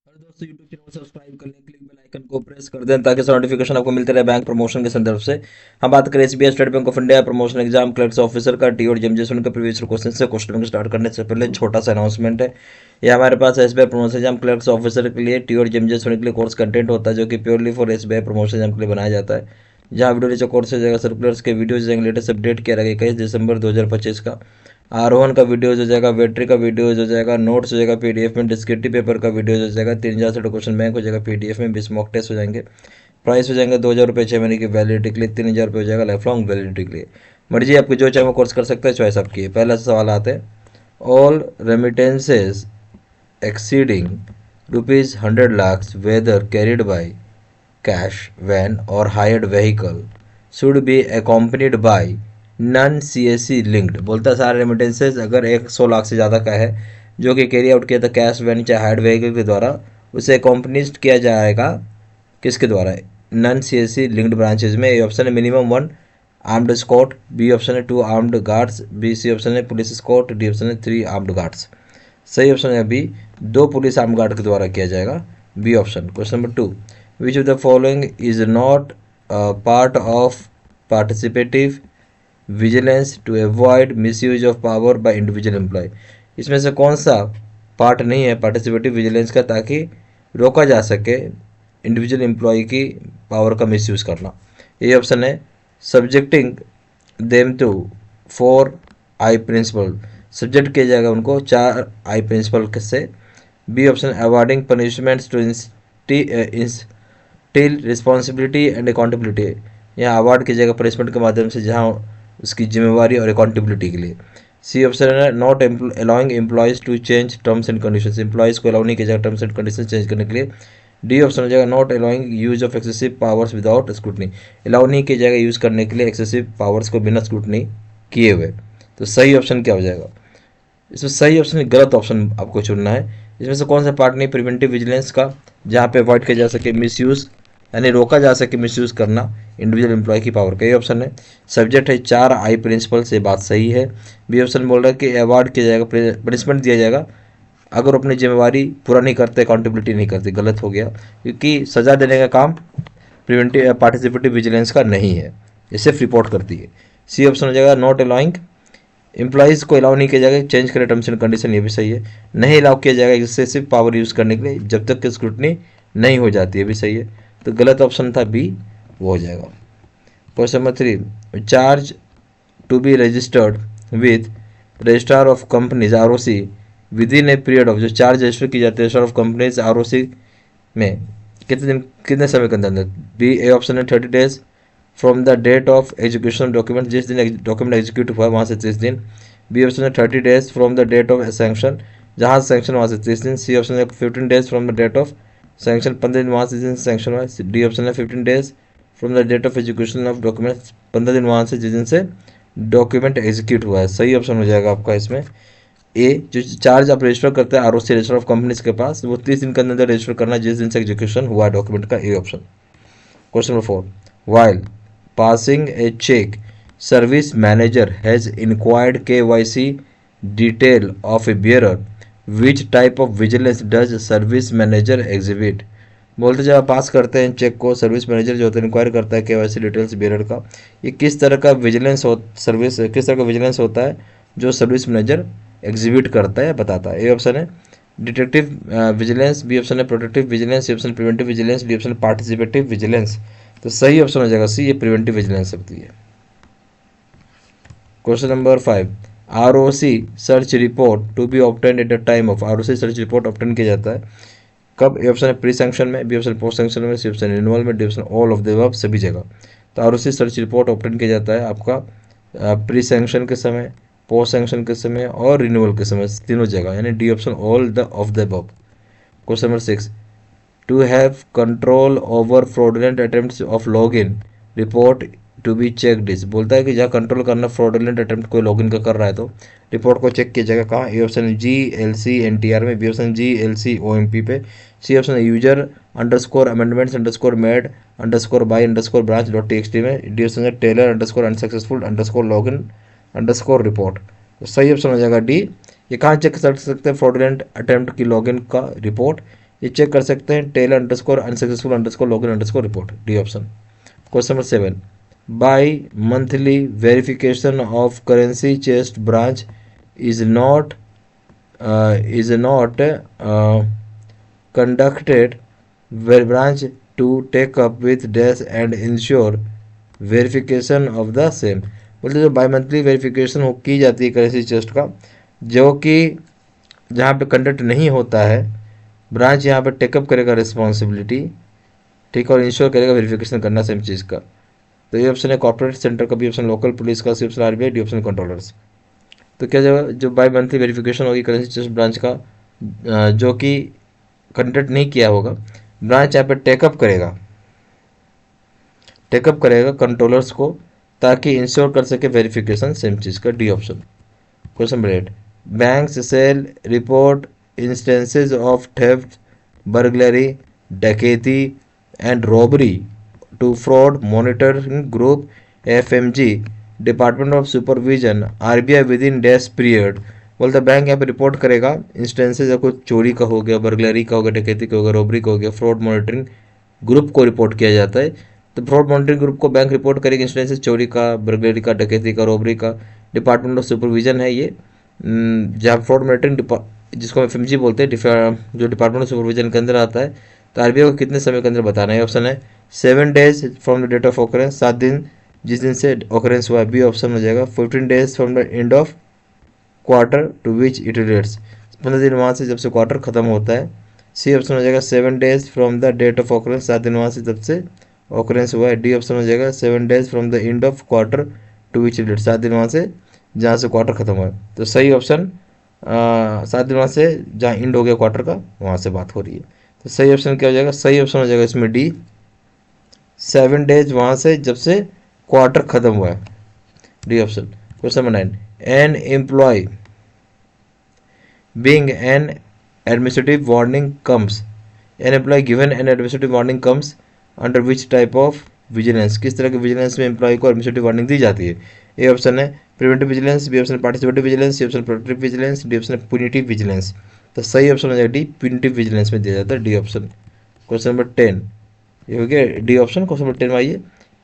और दोस्तों YouTube channel subscribe कर लें, क्लिक बेल आइकन को प्रेस कर दें ताकि नोटिफिकेशन आपको मिलते रहे बैंक प्रमोशन के संदर्भ से। हम बात करें SBI state bank of India promotion exam clerks officer का टी और जेमजेसन का प्रीवियस क्वेश्चन से क्वेश्चन बैंक स्टार्ट करने से पहले छोटा सा अनाउंसमेंट है। ये हमारे पास SBI promotion exam clerks officer के लिए टी और जेमजेसन के लिए कोर्स कंटेंट होता है जो कि purely for SBI promotion exam के लिए बनाया जाता है। जहाँ वीडियो नीचे कोर्स हो जाएगा, सर्कुलर्स के वीडियोज जाएंगे, लेटेस्ट अपडेट किया रहेगा 21 दिसंबर 2025 का। आरोहण का वीडियो हो जाएगा, बैटरी का वीडियो हो जाएगा, नोट्स हो जाएगा पीडीएफ में, डिस्क्रिप्टिव पेपर का वीडियो हो जाएगा, 3000 क्वेश्चन बैंक हो जाएगा पीडीएफ में, 20 मॉक टेस्ट हो जाएंगे। प्राइस हो जाएंगे 2000 रुपये 6 महीने की वैलिडिटी के लिए, 3000 रुपये हो जाएगा लाइफ लॉन्ग वैलिडिटी के लिए। मर्जी आपकी, जो चाहे वो कोर्स कर सकते हैं, चॉइस आपकी है। पहला सवाल आते हैं, all remittances exceeding ₹100 lakhs whether carried by cash, van or hired vehicle should be accompanied by non CSC linked. बोलता है सारे रेमिटेंसेज अगर 100 लाख से ज़्यादा का है जो कि कैरी आउट किया था कैश, वैन चाहे हायर्ड व्हीकल के द्वारा, उसे अकॉम्पनीड किया जाएगा किसके द्वारा? नॉन सीएससी लिंक्ड ब्रांचेज में। ए ऑप्शन है minimum 1 armed escort, B option है 2 armed guards, B C option है पुलिस स्कॉट, डी ऑप्शन है 3 आर्म्ड गार्ड्स। सही ऑप्शन है बी, 2 पुलिस आर्म्ड गार्ड के द्वारा किया जाएगा, B option. Question number 2, which of the following is not part of participative vigilance to avoid misuse of power by individual employee? इसमें से कौन सा पार्ट नहीं है पार्टिसिपेटिव विजिलेंस का ताकि रोका जा सके इंडिविजुअल एम्प्लॉय की पावर का मिसयूज करना? ये ऑप्शन है subjecting them to 4 eye principle, subject किया जाएगा उनको 4 आई प्रिंसिपल से। B option awarding punishments to instil responsibility and accountability, यहाँ अवार्ड की जाएगा पनिशमेंट के माध्यम से जहाँ उसकी जिम्मेवारी और अकाउंटेबिलिटी के लिए। सी ऑप्शन है not allowing employees to change terms and conditions, employees को अलाउ नहीं किया जाएगा टर्म्स एंड कंडीशन चेंज करने के लिए। डी ऑप्शन हो जाएगा not allowing use of excessive powers without scrutiny, allow नहीं किया जाएगा यूज़ करने के लिए एक्सेसिव पावर्स को बिना स्क्रूटनी किए हुए। तो सही ऑप्शन क्या हो जाएगा? इसमें सही ऑप्शन गलत ऑप्शन आपको चुनना है। इसमें से कौन सा पार्ट नहीं प्रिवेंटिव विजिलेंस का जहाँ पे अवॉइड किया जा सके मिसयूज़, यानी रोका जा सके मिसयूज़ करना इंडिविजुअल एम्प्लॉय की पावर का। ये ऑप्शन है सब्जेक्ट है 4 आई प्रिंसिपल से, बात सही है। बी ऑप्शन बोल रहा है कि अवार्ड किया जाएगा, पनिशमेंट दिया जाएगा अगर अपनी जिम्मेवारी पूरा नहीं करते, अकाउंटेबिलिटी नहीं करते। गलत हो गया क्योंकि सज़ा देने का काम प्रिवेंटिव पार्टिसिपेटिव विजिलेंस का नहीं है, ये सिर्फ रिपोर्ट करती है। सी ऑप्शन हो जाएगा नॉट अलाउइंग, एम्प्लॉयज़ को अलाउ नहीं किया जाएगा चेंज करें टर्म्स एंड कंडीशन, ये भी सही है। नहीं अलाउ किया जाएगा एक्सेसिव पावर यूज़ करने के लिए जब तक कि स्क्रूटनी नहीं हो जाती, ये भी सही है। तो गलत ऑप्शन था बी, वो हो जाएगा। Question number 3, charge to be registered with registrar of companies ROC within a period of, जो चार्ज रजिस्टर की जाती है रजिस्ट्रार ऑफ कंपनीज आरओसी में कितने दिन, कितने समय के अंदर? बी ए ऑप्शन है 30 days from the date of execution document, जिस दिन डॉक्यूमेंट एग्जीक्यूट हुआ वहाँ से 30 दिन। बी ऑप्शन है 30 days from the date of sanction, जहाँ सैंक्शन वहाँ से 30 दिन। सी ऑप्शन है 15 days from the date of sanction, 15 दिन वहाँ से जिस दिन सैंक्शन हुआ। डी ऑप्शन है 15 days from the date of execution of documents, 15 दिन वहाँ से जिस दिन से डॉक्यूमेंट एग्जीक्यूट हुआ है। सही ऑप्शन हो जाएगा आपका इसमें ए, जो चार्ज आप रजिस्टर करते हैं आरओसी रजिस्टर ऑफ कंपनीज के पास, वो 30 दिन के अंदर रजिस्टर करना जिस दिन से एग्जीक्यूशन हुआ डॉक्यूमेंट का, A option. Question number 4, while passing a check, service manager has inquired KYC detail of a bearer. Which type of vigilance does service manager exhibit? बोलते जब आप पास करते हैं चेक को, सर्विस मैनेजर जो होता है इंक्वायर करता है केवाईसी डिटेल्स बेरर का, ये किस तरह का विजिलेंस हो, सर्विस किस तरह का विजिलेंस होता है जो सर्विस मैनेजर एग्जिबिट करता है बताता है। ए ऑप्शन है डिटेक्टिव विजिलेंस, बी ऑप्शन है protective vigilance, C option preventive vigilance, D option participative vigilance. तो सही ऑप्शन हो जाएगा सी, ये प्रिवेंटिव विजिलेंस होती है। Question number 5, ROC search report to be obtained at the time of, ROC search report obtain किया जाता है कब? ए ऑप्शन है प्री सैंक्शन में, बी ऑप्शन पोस्ट सैंक्शन में, सी ऑप्शन रिन्यूअल में, D option all of the above, सभी जगह। तो आरओसी सर्च रिपोर्ट ऑब्टेन किया जाता है आपका प्री सैंक्शन के समय, पोस्ट सैंक्शन के समय और रिन्यूअल के समय, तीनों जगह, यानी D option all the of the above. Question number 6, to have control over fraudulent attempts of login report to be checked is, बोलता है कि जहाँ कंट्रोल करना फ्रॉडुलेंट अटेम्प्ट कोई लॉगिन का कर रहा है तो रिपोर्ट को चेक किया जाएगा कहाँ? A option G L C N T R में, B option G L C O M P पे, C option user underscore amendments underscore made underscore by underscore branch dot T X T में, D option teller underscore unsuccessful underscore login underscore report. सही option हो जाएगा D. ये कहाँ check कर सकते हैं फ्रॉडुलेंट अटेम्प्ट की लॉगिन का रिपोर्ट? ये चेक कर सकते हैं tell underscore unsuccessful underscore login underscore report, D option. Question number 7, by monthly verification of currency chest branch is not conducted where branch to take up with dash and ensure verification of the same। बोलते जो bimonthly verification हो की जाती है currency chest का, जो कि जहाँ पे कंडक्ट नहीं होता है, ब्रांच यहाँ पे टेकअप करेगा रिस्पॉन्सिबिलिटी, ठीक, और इंश्योर करेगा वेरिफिकेशन करना सेम चीज़ का। तो ये ऑप्शन है कॉर्पोरेट सेंटर का, बी ऑप्शन लोकल पुलिस का, C option RBI, D option controllers. तो क्या जो बाई मंथली वेरिफिकेशन होगी करेंसी चेस्ट ब्रांच का, जो कि कंडक्ट नहीं किया होगा, ब्रांच यहाँ पे टेकअप करेगा कंट्रोलर्स को, ताकि इंश्योर कर सके वेरिफिकेशन सेम चीज़ का, D option. Question number 8, banks shall report instances of theft, burglary, dacoity and robbery to fraud monitoring group FMG, department of supervision, RBI within dash period. बोलते bank यहाँ पे report करेगा instances, कुछ चोरी का हो गया, बर्गलरी का हो गया, डकैती का हो गया, रॉबरी का हो गया, फ्रॉड मॉनिटरिंग ग्रुप को रिपोर्ट किया जाता है। तो फ्रॉड मॉनिटरिंग ग्रुप को बैंक रिपोर्ट करेगी इंस्टेंसेज चोरी का, बर्गलरी का, डकैती का, रॉबरी का। डिपार्टमेंट ऑफ सुपरविजन है ये, जहाँ फ्रॉड मॉनिटरिंग जिसको एफएमजी बोलते हैं, जो डिपार्टमेंट ऑफ सुपरविजन के अंदर आता है। तो आरबीआई को कितने समय के अंदर बताना है, ऑप्शन है 7 days from the date of occurrence, 7 दिन जिस दिन से ऑकरेंस हुआ है, बी ऑप्शन हो जाएगा 15 days from the end of quarter to which it relates, 15 दिन वहाँ से जब से क्वार्टर खत्म होता है, सी ऑप्शन हो जाएगा 7 days from the date of occurrence, 7 दिन वहाँ से जब से ऑकरेंस हुआ है, डी ऑप्शन हो जाएगा 7 days from the end of quarter to which relates, 7 दिन वहाँ से जहाँ से क्वार्टर खत्म हुआ है। तो सही ऑप्शन 7 दिन वहाँ से जहाँ एंड हो गया क्वार्टर का, वहाँ से बात हो रही है। तो सही ऑप्शन क्या हो जाएगा, सही ऑप्शन हो जाएगा इसमें डी, 7 days वहाँ से जब से क्वार्टर खत्म हुआ है, D option. Question number 9, an employee being an administrative warning comes, an employee given an administrative warning comes under which type of vigilance, किस तरह के विजिलेंस में एम्प्लॉय को एडमिनिस्ट्रेटिव वार्निंग दी जाती है। ए ऑप्शन है preventive vigilance, B option participative vigilance, C option protective vigilance, D option punitive vigilance. तो सही ऑप्शन हो जाएगा डी, पुनिटिव विजिलेंस में दिया जाता है, डी ऑप्शन। क्वेश्चन नंबर 10, ये हो गया डी ऑप्शन। क्वेश्चन नंबर 10 में आइए,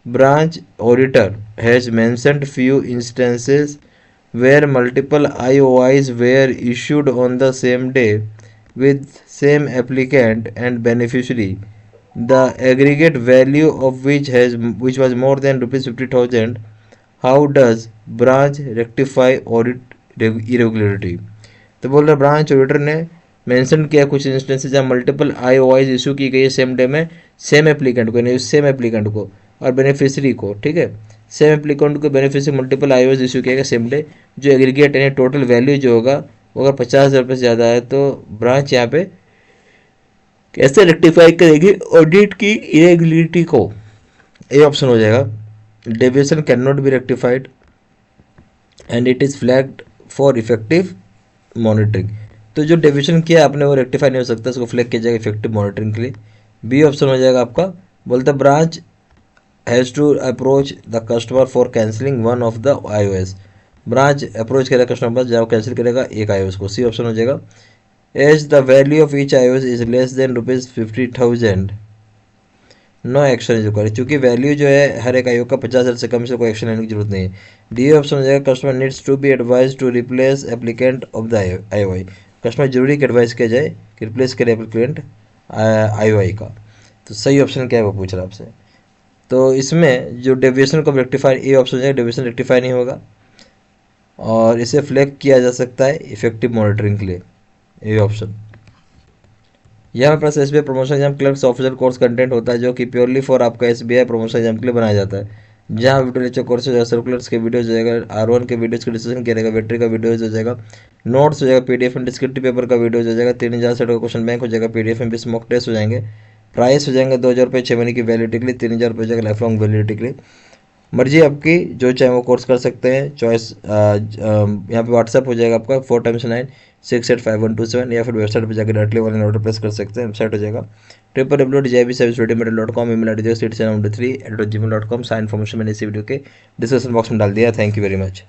branch auditor has mentioned few instances where multiple IOIs where issued on the same day with same applicant and beneficiary, the aggregate value of which was more than rupees 50,000. How does branch rectify audit irregularity? तो बोल रहा branch auditor ने mention किया कुछ instances जहाँ multiple IOIs issue की गई है सेम डे में, सेम एप्लीकेंट को, यानी सेम एप्लीकेंट को और बेनिफिशियरी को, ठीक है, सेम एप्लीकेंट को बेनिफिशियरी मल्टीपल IOIs इशू किया गया सेम डे, जो एग्रीगेट यानी टोटल वैल्यू जो होगा वो अगर 50,000 रुपये से ज़्यादा है, तो ब्रांच यहाँ पे कैसे रेक्टिफाई करेगी ऑडिट की इरेगुलरिटी को। ए ऑप्शन हो जाएगा deviation can not be rectified and it is flagged for effective monitoring. तो जो डेविएशन किया आपने वो रेक्टिफाई नहीं हो सकता, उसको फ्लैग किया जाएगा इफेक्टिव मॉनिटरिंग के लिए। बी ऑप्शन हो जाएगा आपका, बोलता branch has to approach the customer for cancelling one of the IOS, branch approach करेगा कस्टमर जब कैंसिल करेगा एक IOS को। सी ऑप्शन हो जाएगा as the value of each IOS is less than rupees 50,000 no action is required, क्योंकि value जो है हर एक IOS का 50,000 से कम से कोई एक्शन लेने की जरूरत नहीं है। डी ऑप्शन हो जाएगा customer needs to be advise to replace applicant of the IOI, customer जरूरी कि एडवाइस किया जाए कि रिप्लेस करे एप्लीकेंट IOI का। तो सही ऑप्शन क्या है वो पूछ रहा है आपसे। तो इसमें जो डेविएशन को रेक्टिफाई, ए ऑप्शन हो जाएगा डेविएशन रेक्टिफाई नहीं होगा और इसे फ्लैग किया जा सकता है इफेक्टिव मॉनिटरिंग के लिए, ए ऑप्शन। यहाँ पास SBI promotion exam clerks officer course content होता है जो कि प्योरली फॉर आपका SBI प्रमोशन एग्जाम के लिए बनाया जाता है, जहाँ वीडियो लेक्चर कोर्सेज और सर्कुलर्स के वीडियोज हो जाएगा, R1 के वीडियोज का डिस्कशन किया जाएगा, वेटरी का वीडियोज हो जाएगा, नोट्स हो जाएगा, PDF एंड डिस्क्रिप्टिव पेपर का वीडियोज हो जाएगा, 3000 सेट का क्वेश्चन बैंक हो जाएगा, PDF में 20 मॉक टेस्ट हो जाएंगे, प्राइस हो जाएंगे 2,000 रुपये 6 महीने की वैलिडिटी के लिए, 3,000 रुपये हो जाएगा लाइफ लॉन्ग वैलिडिटी के लिए। मर्जी आपकी, जो चाहे वो कोर्स कर सकते हैं, चॉइस यहाँ पे व्हाट्सअप हो जाएगा आपका 4x9 6855127 या फिर वेबसाइट पर जाकर डायरेक्टली ऑनलाइन ऑर्डर प्लेस कर सकते हैं। वेबसाइट हो जाएगा www.jibservicereadymetal.com, email address 3 sign information मैंने इसी वीडियो के डिस्क्रिप्शन बॉक्स में डाल दिया। Thank you very much.